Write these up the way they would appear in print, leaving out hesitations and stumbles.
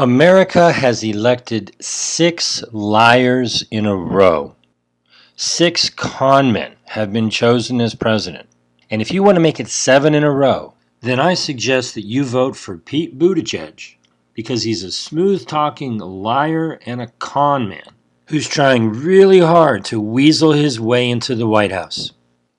America has elected 6 liars in a row. 6 con men have been chosen as president. And if you want to make it 7 in a row, then I suggest that you vote for Pete Buttigieg, because he's a smooth-talking liar and a con man who's trying really hard to weasel his way into the White House.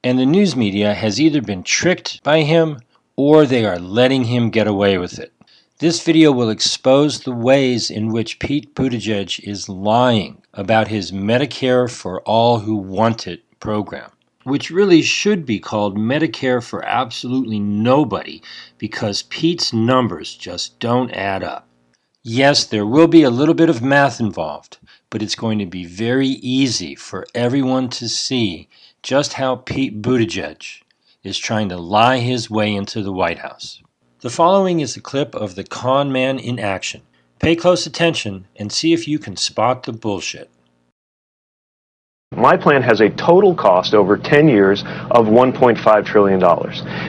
And the news media has either been tricked by him or they are letting him get away with it. This video will expose the ways in which Pete Buttigieg is lying about his Medicare for All Who Want It program, which really should be called Medicare for Absolutely Nobody because Pete's numbers just don't add up. Yes, there will be a little bit of math involved, but it's going to be very easy for everyone to see just how Pete Buttigieg is trying to lie his way into the White House. The following is a clip of the con man in action. Pay close attention and see if you can spot the bullshit. My plan has a total cost over 10 years of $1.5 trillion.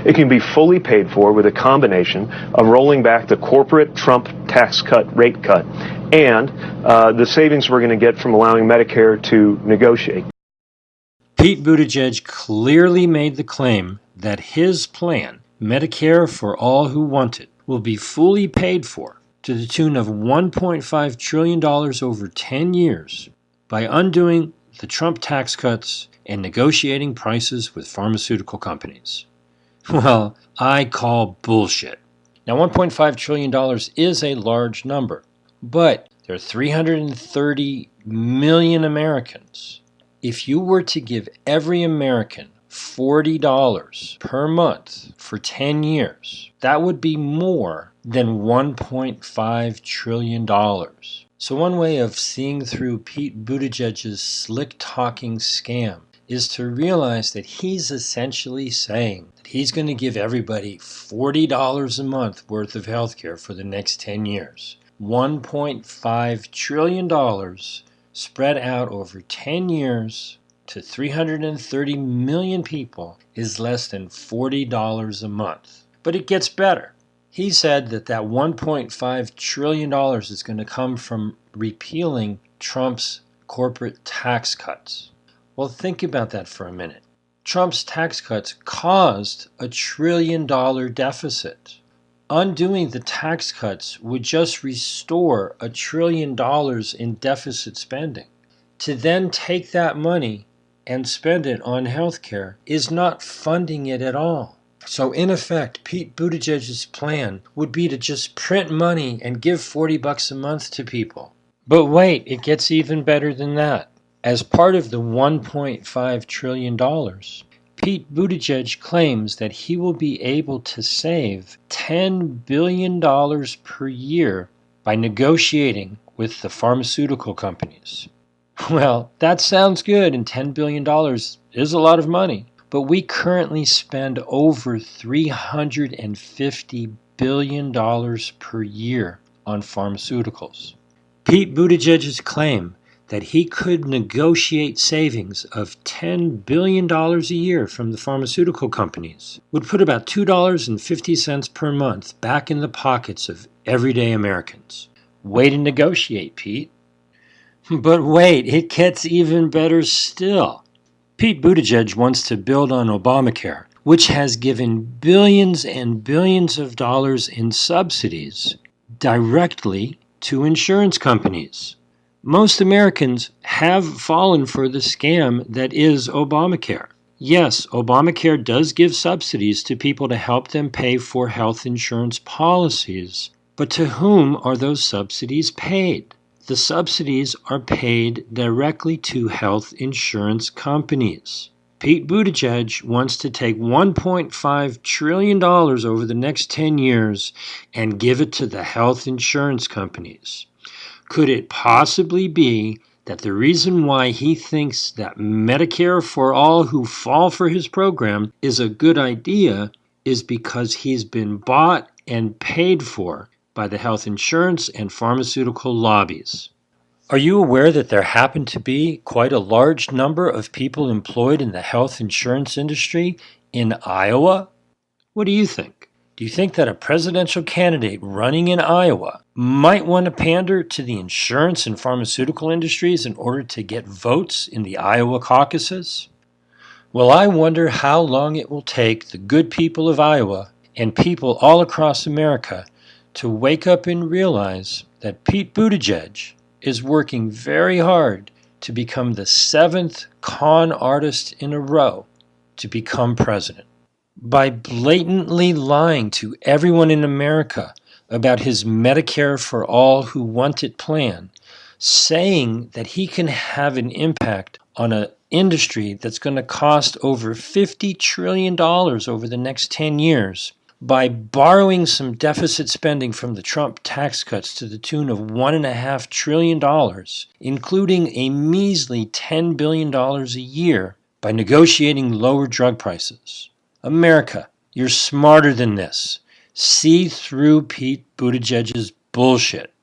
It can be fully paid for with a combination of rolling back the corporate Trump tax cut, rate cut, and the savings we're going to get from allowing Medicare to negotiate. Pete Buttigieg clearly made the claim that his plan, Medicare for All Who Want It, will be fully paid for to the tune of $1.5 trillion over 10 years by undoing the Trump tax cuts and negotiating prices with pharmaceutical companies. Well, I call bullshit. Now, $1.5 trillion is a large number, but there are 330 million Americans. If you were to give every American $40 per month for 10 years, that would be more than $1.5 trillion. So one way of seeing through Pete Buttigieg's slick-talking scam is to realize that he's essentially saying that he's going to give everybody $40 a month worth of health care for the next 10 years. $1.5 trillion spread out over 10 years to 330 million people is less than $40 a month. But it gets better. He said that $1.5 trillion is going to come from repealing Trump's corporate tax cuts. Well, think about that for a minute. Trump's tax cuts caused a $1 trillion deficit. Undoing the tax cuts would just restore $1 trillion in deficit spending. To then take that money and spend it on health care is not funding it at all. So in effect, Pete Buttigieg's plan would be to just print money and give $40 a month to people. But wait, it gets even better than that. As part of the $1.5 trillion, Pete Buttigieg claims that he will be able to save $10 billion per year by negotiating with the pharmaceutical companies. Well, that sounds good, and $10 billion is a lot of money. But we currently spend over $350 billion per year on pharmaceuticals. Pete Buttigieg's claim that he could negotiate savings of $10 billion a year from the pharmaceutical companies would put about $2.50 per month back in the pockets of everyday Americans. Way to negotiate, Pete. But wait, it gets even better still. Pete Buttigieg wants to build on Obamacare, which has given billions and billions of dollars in subsidies directly to insurance companies. Most Americans have fallen for the scam that is Obamacare. Yes, Obamacare does give subsidies to people to help them pay for health insurance policies, but to whom are those subsidies paid? The subsidies are paid directly to health insurance companies. Pete Buttigieg wants to take $1.5 trillion over the next 10 years and give it to the health insurance companies. Could it possibly be that the reason why he thinks that Medicare for all who fall for his program is a good idea is because he's been bought and paid for by the health insurance and pharmaceutical lobbies? Are you aware that there happen to be quite a large number of people employed in the health insurance industry in Iowa? What do you think? Do you think that a presidential candidate running in Iowa might want to pander to the insurance and pharmaceutical industries in order to get votes in the Iowa caucuses? Well, I wonder how long it will take the good people of Iowa and people all across America to wake up and realize that Pete Buttigieg is working very hard to become the 7th con artist in a row to become president. By blatantly lying to everyone in America about his Medicare for All Who Want It plan, saying that he can have an impact on an industry that's going to cost over $50 trillion over the next 10 years, by borrowing some deficit spending from the Trump tax cuts to the tune of $1.5 trillion, including a measly $10 billion a year, by negotiating lower drug prices. America, you're smarter than this. See through Pete Buttigieg's bullshit.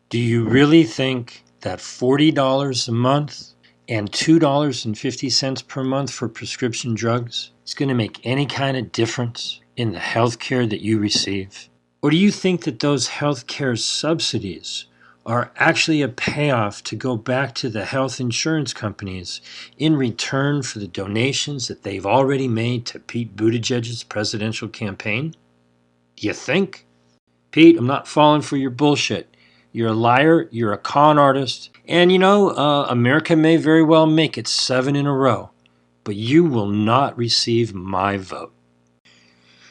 Do you really think that $40 a month and $2.50 per month for prescription drugs is going to make any kind of difference in the health care that you receive? Or do you think that those health care subsidies are actually a payoff to go back to the health insurance companies in return for the donations that they've already made to Pete Buttigieg's presidential campaign? Do you think? Pete, I'm not falling for your bullshit. You're a liar, you're a con artist, and America may very well make it 7 in a row, but you will not receive my vote.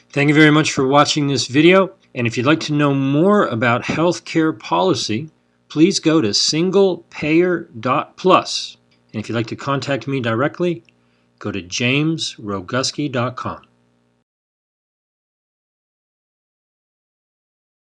Thank you very much for watching this video, and if you'd like to know more about healthcare policy, please go to singlepayer.plus. And if you'd like to contact me directly, go to jamesroguski.com.